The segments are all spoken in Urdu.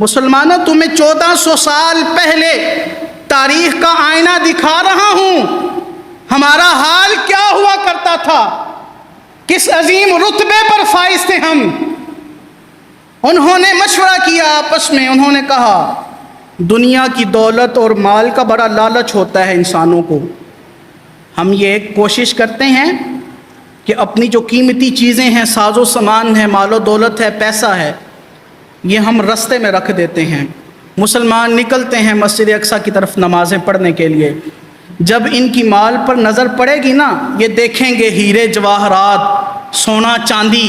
مسلمانوں تمہیں 1400 سال پہلے تاریخ کا آئینہ دکھا رہا ہوں، ہمارا حال کیا ہوا کرتا تھا، کس عظیم رتبے پر فائز تھے ہم۔ انہوں نے مشورہ کیا آپس میں، انہوں نے کہا دنیا کی دولت اور مال کا بڑا لالچ ہوتا ہے انسانوں کو، ہم یہ کوشش کرتے ہیں کہ اپنی جو قیمتی چیزیں ہیں، ساز و سامان ہے، مال و دولت ہے، پیسہ ہے، یہ ہم رستے میں رکھ دیتے ہیں۔ مسلمان نکلتے ہیں مسجد اقصیٰ کی طرف نمازیں پڑھنے کے لیے، جب ان کی مال پر نظر پڑے گی نا، یہ دیکھیں گے ہیرے جواہرات، سونا چاندی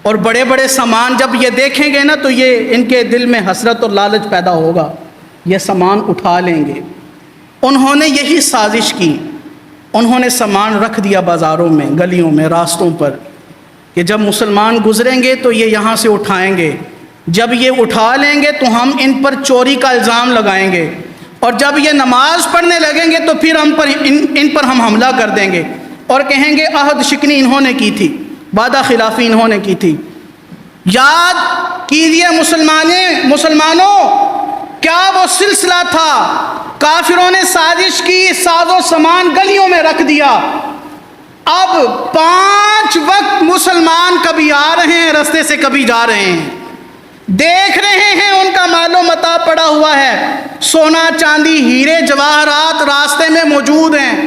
اور بڑے بڑے سامان، جب یہ دیکھیں گے نا تو یہ ان کے دل میں حسرت اور لالچ پیدا ہوگا، یہ سامان اٹھا لیں گے۔ انہوں نے یہی سازش کی، انہوں نے سامان رکھ دیا بازاروں میں، گلیوں میں، راستوں پر، کہ جب مسلمان گزریں گے تو یہ یہاں سے اٹھائیں گے، جب یہ اٹھا لیں گے تو ہم ان پر چوری کا الزام لگائیں گے، اور جب یہ نماز پڑھنے لگیں گے تو پھر ان پر ہم حملہ کر دیں گے اور کہیں گے عہد شکنی انہوں نے کی تھی، وعدہ خلافی انہوں نے کی تھی۔ یاد کیجئے مسلمانوں، کیا وہ سلسلہ تھا، کافروں نے سازش کی، ساز و سامان گلیوں میں رکھ دیا، اب 5 وقت مسلمان کبھی آ رہے ہیں رستے سے، کبھی جا رہے ہیں، دیکھ رہے ہیں ان کا مال و متاع پڑا ہوا ہے، سونا چاندی ہیرے جواہرات راستے میں موجود ہیں،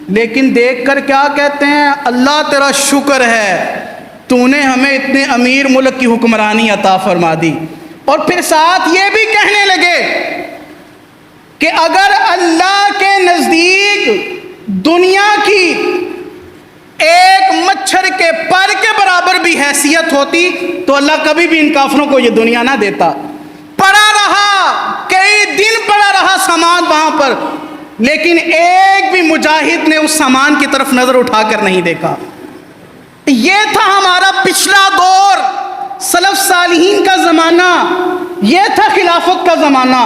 لیکن دیکھ کر کیا کہتے ہیں، اللہ تیرا شکر ہے تو نے ہمیں اتنے امیر ملک کی حکمرانی عطا فرما دی۔ اور پھر ساتھ یہ بھی کہنے لگے کہ اگر اللہ کے نزدیک دنیا کی ایک مچھر کے پر کے برابر بھی حیثیت ہوتی تو اللہ کبھی بھی ان کافروں کو یہ دنیا نہ دیتا۔ پڑا رہا، کئی دن پڑا رہا سامان وہاں پر، لیکن ایک بھی مجاہد نے اس سامان کی طرف نظر اٹھا کر نہیں دیکھا۔ یہ تھا ہمارا پچھلا دور، سلف صالحین کا زمانہ، یہ تھا خلافت کا زمانہ۔